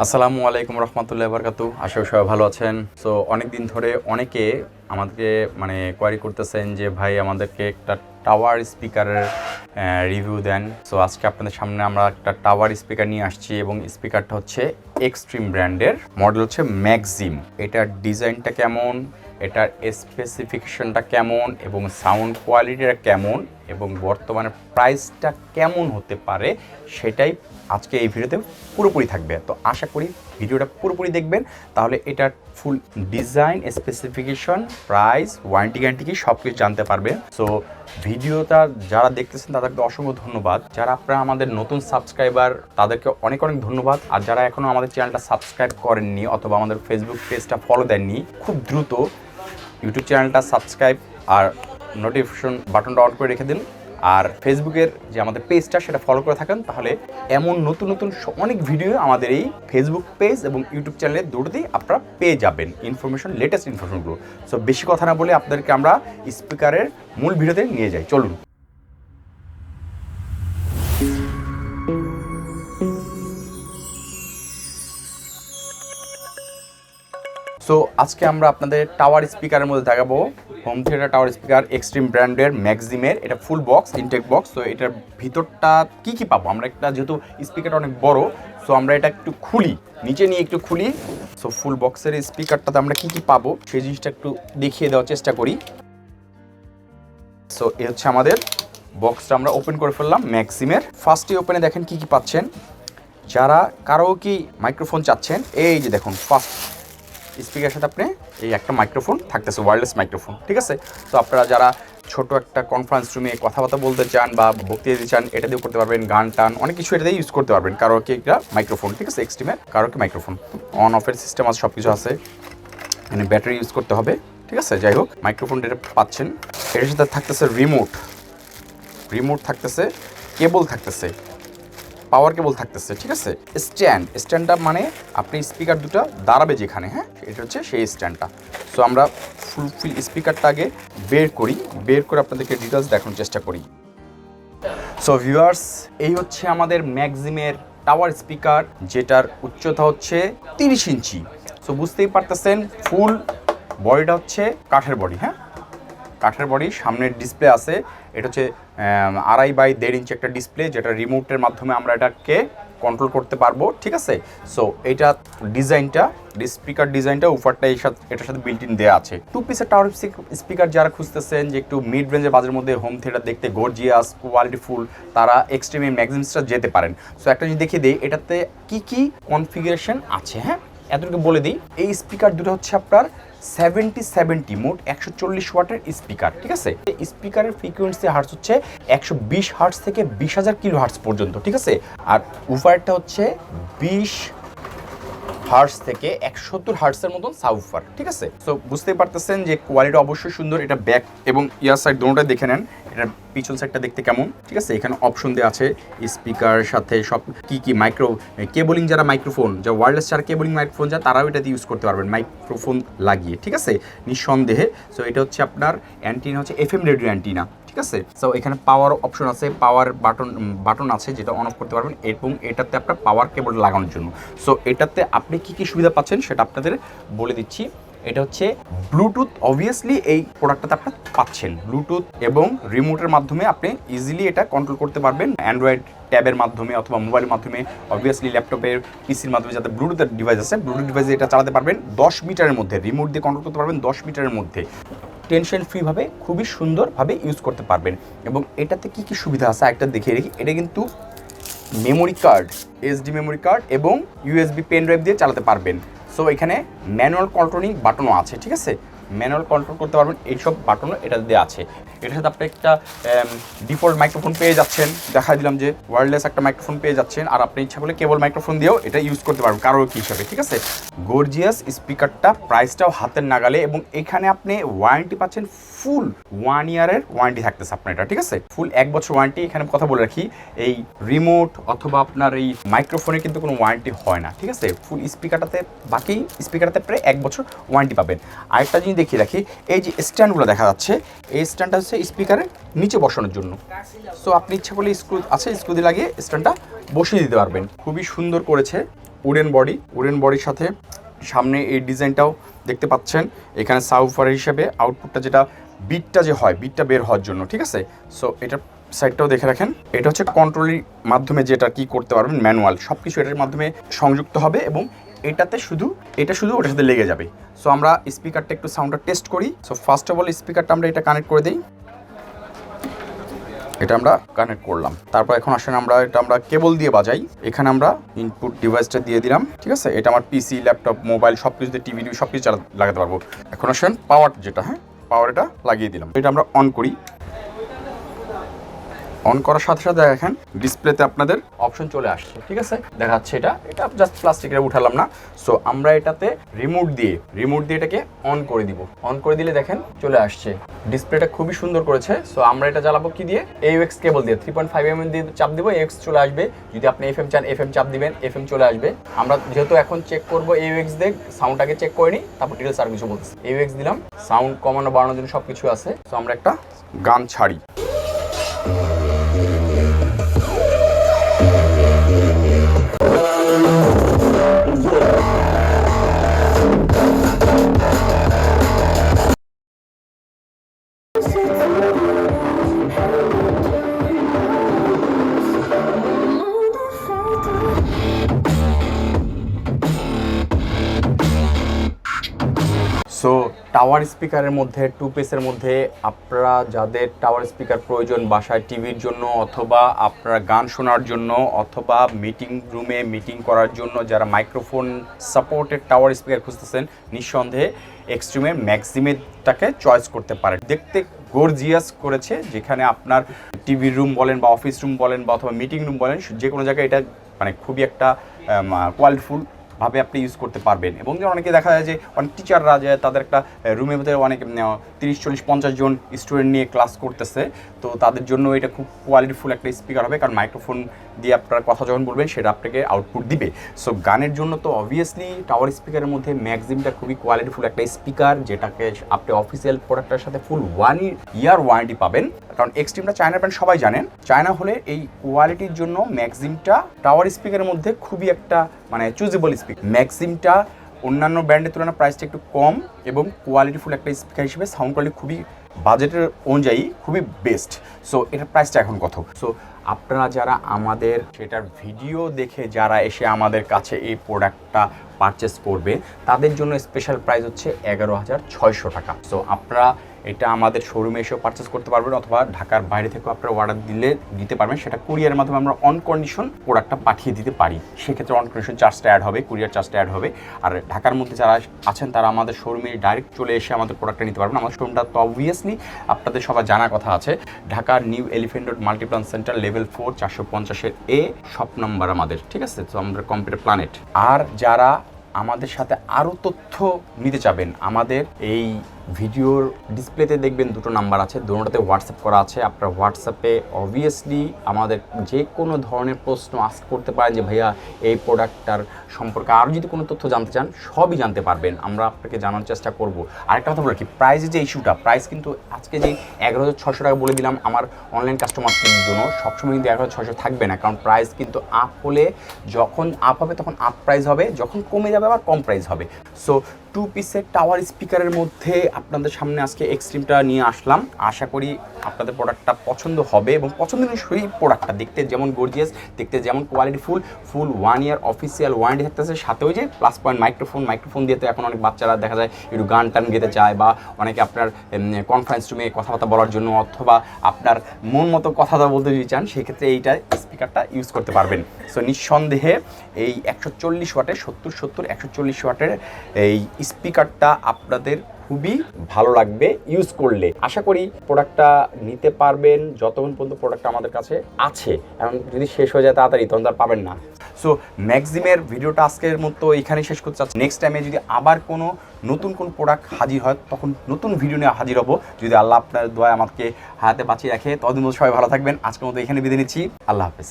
আসসালামু আলাইকুম রহমতুল্লাহি বারাকাতু। আশা করি সবাই ভালো আছেন। সো অনেক দিন ধরে অনেকে আমাদেরকে কোয়ারি করতেছেন যে ভাই আমাদেরকে একটা টাওয়ার স্পিকারের রিভিউ দেন। সো আজকে আপনাদের সামনে আমরা একটা টাওয়ার স্পিকার নিয়ে আসছি এবং স্পিকারটা হচ্ছে এক্সট্রিম ব্র্যান্ডের, মডেল হচ্ছে ম্যাক্সিম। এটার ডিজাইনটা কেমন, এটার স্পেসিফিকেশনটা কেমন এবং সাউন্ড কোয়ালিটিটা কেমন এবং বর্তমানে প্রাইসটা কেমন হতে পারে সেটাই আজকে এই ভিডিওতে পুরোপুরি থাকবে। তো আশা করি ভিডিওটা পুরোপুরি দেখবেন, তাহলে এটার full design, specification, price, warranty guarantee কি সব কিছু জানতে পারবেন। সো ভিডিওটা যারা দেখতেছেন তাদেরকে অসংখ্য ধন্যবাদ। যারা আপনারা আমাদের নতুন সাবস্ক্রাইবার তাদেরকে অনেক অনেক ধন্যবাদ। আর যারা এখনও আমাদের চ্যানেলটা সাবস্ক্রাইব করেননি অথবা আমাদের ফেসবুক পেজটা ফলো দেননি, খুব দ্রুত ইউটিউব চ্যানেলটা সাবস্ক্রাইব আর নোটিফিকেশন বাটনটা অন করে রেখে দিন। আর ফেসবুকের যে আমাদের পেজটা সেটা ফলো করে থাকেন, তাহলে এমন নতুন নতুন অনেক ভিডিও আমাদের এই ফেসবুক পেজ এবং ইউটিউব চ্যানেলে দুটোতেই আপনারা পেয়ে যাবেন ইনফরমেশন, লেটেস্ট ইনফরমেশনগুলো। সো বেশি কথা না বলে আপনাদেরকে আমরা স্পিকারের মূল ভিডিওতে নিয়ে যাই, চলুন। সো আজকে আমরা আপনাদের টাওয়ার স্পিকারের মধ্যে দেখাবো home theatre tower speaker extreme ব্র্যান্ডের ম্যাক্সিমের। এটা ফুল বক্স, ইনটেক বক্স। তো এটার ভিতরটা কি কি পাবো আমরা, একটা যেহেতু স্পিকারটা অনেক বড়, সো আমরা এটা একটু খুলি, নিচে নিয়ে একটু খুলি। সো ফুল বক্সের স্পিকারটাতে আমরা কি কি পাবো সেই জিনিসটা একটু দেখিয়ে দেওয়ার চেষ্টা করি। সো এ হচ্ছে আমাদের বক্সটা, আমরা ওপেন করে ফেললাম ম্যাক্সিমের। ফার্স্টে ওপেনে দেখেন কি কি পাচ্ছেন। যারা কারাওকে মাইক্রোফোন চাচ্ছেন, এই যে দেখুন ফার্স্ট স্পিকারের সাথে আপনি এই একটা মাইক্রোফোন থাকতেছে, ওয়্যারলেস মাইক্রোফোন, ঠিক আছে। তো আপনারা যারা ছোট একটা কনফারেন্স রুমে কথাবার্তা বলতে চান বা বক্তৃতা দিতে চান, এটা দিয়েও করতে পারবেন। গান টান অনেক কিছু এটা দিয়ে ইউজ করতে পারবেন। কারাওকে একটা মাইক্রোফোন, ঠিক আছে, এক্সট্রিমের কারাওকে মাইক্রোফোন, অন অফের সিস্টেম আছে, সব কিছু আছে। মানে ব্যাটারি ইউজ করতে হবে, ঠিক আছে। যাই হোক, মাইক্রোফোনটা এটা পাচ্ছেন। এটার সাথে থাকতেছে রিমোট থাকতেছে, কেবল থাকতেছে, পাওয়ার কেবল থাকতেছে, ঠিক আছে। স্ট্যান্ডটা মানে আপনি স্পিকার দুটো দাঁড়াবে যেখানে, হ্যাঁ, এটা হচ্ছে সেই স্ট্যান্ডটা। সো আমরা ফুল স্পিকারটা আগে বের করে আপনাদেরকে ডিটেলস দেখানোর চেষ্টা করি। সো ভিউয়ার্স, এই হচ্ছে আমাদের ম্যাক্সিমের টাওয়ার স্পিকার, যেটার উচ্চতা হচ্ছে 30 ইঞ্চি। সো বুঝতেই পারতেছেন ফুল বডিটা হচ্ছে কাঠের বডি, হ্যাঁ, কাঠের বডি। সামনের ডিসপ্লে আছে, এটা হচ্ছে 2.5 বাই 1.5 ইঞ্চি একটা ডিসপ্লে, যেটা রিমোটের মাধ্যমে আমরা এটাকে কন্ট্রোল করতে পারবো, ঠিক আছে। সো এটা ডিজাইনটা, স্পিকার ডিজাইনটা উপরটা এটার সাথে বিল্ট ইন দেওয়া আছে। 2 পিসের টাওয়ার স্পিকার যারা খুঁজতেছেন যে একটু মিড রেঞ্জের বাজেটের মধ্যে হোম থিয়েটার দেখতে গর্জিয়াস, কোয়ালিটিফুল, তারা এক্সট্রিম ম্যাক্সিমসটা যেতে পারেন। সো একটা জিনিস দেখিয়ে দিই এটাতে কি কি কনফিগারেশন আছে, হ্যাঁ, এতটুকু বলে দিই। এই স্পিকার দুটো হচ্ছে আপনার 70 মোট 140 ওয়াটের স্পিকার, ঠিক আছে। এই স্পিকারের ফ্রিকোয়েন্সি হার্টস হচ্ছে 120 হার্টস থেকে 20,000 কিলো হার্টস পর্যন্ত, ঠিক আছে। আর উফারটা হচ্ছে 20 হার্টস থেকে 170 হার্টসের মতন সাবউফার, ঠিক আছে। সো বুঝতেই পারতেছেন যে কোয়ালিটি অবশ্যই সুন্দর। এটা ব্যাক এবং ইয়ার সাইড দুটোটাই দেখে নেন, এটার পিছন সাইডটা দেখতে কেমন, ঠিক আছে। এখানে অপশন দেওয়া আছে স্পিকার সাথে সব কি কেবলিং, যারা মাইক্রোফোন, যা ওয়্যারলেস ছাড়া কেবলিং মাইক্রোফোন যা, তারাও এটাতে ইউজ করতে পারবেন মাইক্রোফোন লাগিয়ে, ঠিক আছে, নিঃসন্দেহে। সো এটা হচ্ছে আপনার অ্যান্টিনা হচ্ছে FM রেডিও অ্যান্টিনা, ঠিক আছে। সো এখানে পাওয়ার অপশন আছে, পাওয়ার বাটন আছে যেটা অন অফ করতে পারবেন, এবং এটাতে আপনার পাওয়ার কেবল লাগানোর জন্য। সো এটাতে আপনি কি কি সুবিধা পাচ্ছেন সেটা আপনাদের বলে দিচ্ছি। এটা হচ্ছে ব্লুটুথ, অবভিয়াসলি এই প্রোডাক্টটাতে আপনারা পাচ্ছেন ব্লুটুথ, এবং রিমোটের মাধ্যমে আপনি ইজিলি এটা কন্ট্রোল করতে পারবেন অ্যান্ড্রয়েড ট্যাবের মাধ্যমে অথবা মোবাইলের মাধ্যমে, অবভিয়াসলি ল্যাপটপের, পিসির মাধ্যমে, যাতে ব্লুটুথের ডিভাইস আছে, ব্লুটুথ ডিভাইসে এটা চালাতে পারবেন 10 মিটারের মধ্যে, রিমোট দিয়ে কন্ট্রোল করতে পারবেন 10 মিটারের মধ্যে, টেনশন ফ্রিভাবে, খুবই সুন্দরভাবে ইউজ করতে পারবেন। এবং এটাতে কি কি সুবিধা আছে একটা দেখিয়ে রেখি। এটা কিন্তু memory card, SD memory card এবং USB পেন ড্রাইভ দিয়ে চালাতে পারবেন। সো এখানে ম্যানুয়াল কন্ট্রোলিং বাটনও আছে, ঠিক আছে, ম্যানুয়াল কন্ট্রোল করতে পারবেন, এইসব বাটনও এটা দেওয়া আছে। এটার সাথে আপনি একটা ডিফল্ট মাইক্রোফোন পেয়ে যাচ্ছেন, দেখা দিলাম যে ওয়্যারলেস একটা মাইক্রোফোন পেয়ে যাচ্ছেন, আর আপনি ইচ্ছা করলে কেবল মাইক্রোফোন দিয়েও এটা ইউজ করতে পারবেন কারাওকে হিসাবে, ঠিক আছে। গর্জিয়াস স্পিকারটা, প্রাইসটাও হাতের নাগালে, এবং এখানে আপনি ওয়ারেন্টি পাচ্ছেন ফুল 1 ইয়ারের ওয়ারেন্টি থাকতেছে আপনার এটা, ঠিক আছে, ফুল 1 বছর ওয়ারেন্টি। এখানে কথা বলে রাখি, এই রিমোট অথবা আপনার এই মাইক্রোফোনে কিন্তু কোনো ওয়ারেন্টি হয় না, ঠিক আছে। ফুল স্পিকারটাতে, বাকি স্পিকারটাতে প্রায় 1 বছর ওয়ারেন্টি পাবেন। আরেকটা জিনিস দেখিয়ে রাখি, এই যে স্ট্যান্ডগুলো দেখা যাচ্ছে, এই স্ট্যান্ডটা হচ্ছে স্পিকারের নিচে বসানোর জন্য। সো আপনি ইচ্ছা করলে স্ক্রু দিয়ে লাগিয়ে স্ট্যান্ডটা বসিয়ে দিতে পারবেন। খুবই সুন্দর করেছে, উডেন বডির সাথে সামনে এই ডিজাইনটাও দেখতে পাচ্ছেন। এখানে সাবউফার হিসেবে আউটপুটটা যেটা বিটটা যে হয়, বিটটা বের হওয়ার জন্য, ঠিক আছে। সো এটা সাইডটাও দেখে রাখেন। এটা হচ্ছে কন্ট্রোলের মাধ্যমে যেটা কি করতে পারবেন, ম্যানুয়াল সব কিছু এটার মাধ্যমে সংযুক্ত হবে এবং এটা শুধু ওটার সাথে লেগে যাবে। সো আমরা স্পিকারটা একটু সাউন্ডটা টেস্ট করি। সো ফার্স্ট অফ অল স্পিকারটা আমরা এটা কানেক্ট করে দিই। এটা আমরা কানেক্ট করলাম। তারপর এখন আসেন আমরা কেবল দিয়ে বাজাই। এখানে আমরা ইনপুট ডিভাইসটা দিয়ে দিলাম, ঠিক আছে। এটা আমার পিসি, ল্যাপটপ, মোবাইল সব কিছুতে, টিভি সব কিছু লাগাতে পারবো। এখন আসেন পাওয়ার যেটা, পাওয়ার এটা লাগিয়ে দিলাম। এটা আমরা অন করি। অন করার সাথে সাথে দেখেন ডিসপ্লেতে আপনাদের অপশন চলে আসছে, ঠিক আছে, দেখাচ্ছে। এটা জাস্ট প্লাস্টিকের উঠালাম না। সো আমরা এটাতে রিমোট দিয়ে এটাকে অন করে দিব। অন করে দিলে দেখেন চলে আসছে। ডিসপ্লেটা খুবই সুন্দর করেছে। সো আমরা এটা জ্বালাবো কি দিয়ে, AUX কেবল দিয়ে 3.5 mm দিয়ে চাপ দিব, AUX চলে আসবে। যদি আপনি FM চান, FM চাপ দিবেন, FM চলে আসবে। আমরা যেহেতু এখন চেক করবো AUX দিয়ে, সাউন্ডটাকে চেক করে নিই, তারপর ডিটেলস আর কিছু বলতেছি। AUX দিলাম, সাউন্ড কমানো বাড়ানোর জন্য সব কিছু আছে। সো আমরা একটা গান ছাড়ি। সো টাওয়ার স্পিকারের মধ্যে, 2 পিসের মধ্যে আপনারা যাদের টাওয়ার স্পিকার প্রয়োজন বাসায় টিভির জন্য, অথবা আপনারা গান শোনার জন্য, অথবা মিটিং রুমে মিটিং করার জন্য যারা মাইক্রোফোন সাপোর্টেড টাওয়ার স্পিকার খুঁজতেছেন, নিঃসন্দেহে এক্সট্রিমের ম্যাক্সিমেটাকে চয়েস করতে পারেন। দেখতে গর্জিয়াস করেছে, যেখানে আপনার টিভির রুম বলেন বা অফিস রুম বলেন বা অথবা মিটিং রুম বলেন, যে কোনো জায়গায় এটা মানে খুবই একটা কোয়ালিটিফুল ভাবে আপনি ইউজ করতে পারবেন। এবং অনেকে দেখা যায় যে অনেক টিচাররা যে তাদের একটা রুমের ভিতরে অনেক 30, 40, 50 জন স্টুডেন্ট নিয়ে ক্লাস করতেছে, তো তাদের জন্য এটা খুব কোয়ালিটিফুল একটা স্পিকার হবে, কারণ মাইক্রোফোন দিয়ে আপনার কথা যখন বলবেন সেটা আপনাকে আউটপুট দিবে। সো গানের জন্য তো অবভিয়াসলি টাওয়ার স্পিকারের মধ্যে ম্যাক্সিমটা খুবই কোয়ালিটিফুল একটা স্পিকার, যেটাকে আপনি অফিসিয়াল প্রোডাক্টের সাথে ফুল 1 ইয়ার ওয়ারেন্টি পাবেন। কারণ এক্সট্রিমটা চায়নার ব্র্যান্ড, সবাই জানেন। চায়না হলে এই কোয়ালিটির জন্য ম্যাক্সিমটা টাওয়ার স্পিকারের মধ্যে খুবই একটা মানে চুজেবল স্পিকার। ম্যাক্সিমটা অন্যান্য ব্র্যান্ডের তুলনায় প্রাইসটা একটু কম এবং কোয়ালিটিফুল একটা স্পিকার হিসেবে সাউন্ড কোয়ালিটি খুবই বাজেটের অনুযায়ী খুবই বেস্ট। সো এটার প্রাইসটা এখন কত? সো আপনারা যারা আমাদের সেটার ভিডিও দেখে যারা এসে আমাদের কাছে এই প্রোডাক্টটা পারচেস করবে, তাদের জন্য স্পেশাল প্রাইস হচ্ছে 11,600 টাকা। সো আপনারা এটা আমাদের শোরুমে এসেও পারচেস করতে পারবেন, অথবা ঢাকার বাইরে থেকেও আপনারা অর্ডার দিতে পারবেন। সেটা কুরিয়ারের মাধ্যমে আমরা অন কন্ডিশন প্রোডাক্টটা পাঠিয়ে দিতে পারি। সেক্ষেত্রে অন কন্ডিশন চার্জটা অ্যাড হবে, কুরিয়ার চার্জটা অ্যাড হবে। আর ঢাকার মধ্যে যারা আছেন তারা আমাদের শোরুমে ডাইরেক্ট চলে এসে আমাদের প্রোডাক্টটা নিতে পারবেন। আমাদের শোরুমটা তো অবভিয়াসলি আপনাদের সবার জানার কথা আছে, ঢাকার new elephant road Multiplan centre, level 4, 450 A shop number আমাদের, ঠিক আছে। তো আমাদের কম্পিউটার প্ল্যানেট। আর যারা আমাদের সাথে আরও তথ্য নিতে চাবেন, আমাদের এই ভিডিওর ডিসপ্লেতে দেখবেন দুটো নাম্বার আছে, দুটোতে হোয়াটসঅ্যাপ করা আছে। আপনার হোয়াটসঅ্যাপে অবভিয়াসলি আমাদের যে কোনো ধরনের প্রশ্ন আস্ক করতে পারেন, যে ভাইয়া এই প্রোডাক্টটার সম্পর্কে আরও যদি কোনো তথ্য জানতে চান, সবই জানতে পারবেন, আমরা আপনাকে জানার চেষ্টা করব। আরেকটা কথা বলে কি, প্রাইসের যে ইস্যুটা, প্রাইস কিন্তু আজকে যে 11,600 টাকা বলে দিলাম আমার অনলাইন কাস্টমারদের জন্য, সবসময় কিন্তু 11,600 থাকবে না। কারণ প্রাইস কিন্তু আপ হলে, যখন আপ হবে তখন আপ প্রাইস হবে, যখন কমে যাবে আবার কম প্রাইস হবে। সো 2 পিসের টাওয়ার স্পিকারের মধ্যে আপনাদের সামনে আজকে এক্সট্রিমটা নিয়ে আসলাম। আশা করি আপনাদের প্রোডাক্টটা পছন্দ হবে, এবং পছন্দনীয় প্রোডাক্টটা দেখতে যেমন গর্জিয়াস, দেখতে যেমন কোয়ালিটিফুল, ফুল 1 ইয়ার অফিসিয়াল ওয়ারেন্টি থাকতেছে। সাথে ওই যে প্লাস পয়েন্ট মাইক্রোফোন দিয়ে তো এখন অনেক বাচ্চারা দেখা যায় একটু গান টান গেতে চায়, বা অনেকে আপনার কনফারেন্স রুমে কথাবার্তা বলার জন্য, অথবা আপনার মন মতো কথা বলতে যদি চান, সেক্ষেত্রে এইটা স্পিকারটা ইউজ করতে পারবেন। সো নিঃসন্দেহে এই 140 ওয়াটের 70 140 ওয়াটের এই স্পিকারটা আপনাদের খুবই ভালো লাগবে ইউজ করলে। আশা করি প্রোডাক্টটা নিতে পারবেন যতক্ষণ পর্যন্ত প্রোডাক্টটা আমাদের কাছে আছে। এখন যদি শেষ হয়ে যায় তাড়াতাড়ি, তখন তার পাবেন না। সো ম্যাক্সিমের ভিডিওটা আজকের মতো এখানেই শেষ করতে চাচ্ছি। নেক্সট টাইমে যদি আবার কোনো নতুন কোন প্রোডাক্ট হাজির হয়, তখন নতুন ভিডিও নিয়ে হাজির হব, যদি আল্লাহ আপনার দোয়ায় আমাকে হাতে বাঁচিয়ে রাখে। ততদিন সবাই ভালো থাকবেন। আজকের মতো এখানে বিদায় নিচ্ছি। আল্লাহ হাফেজ।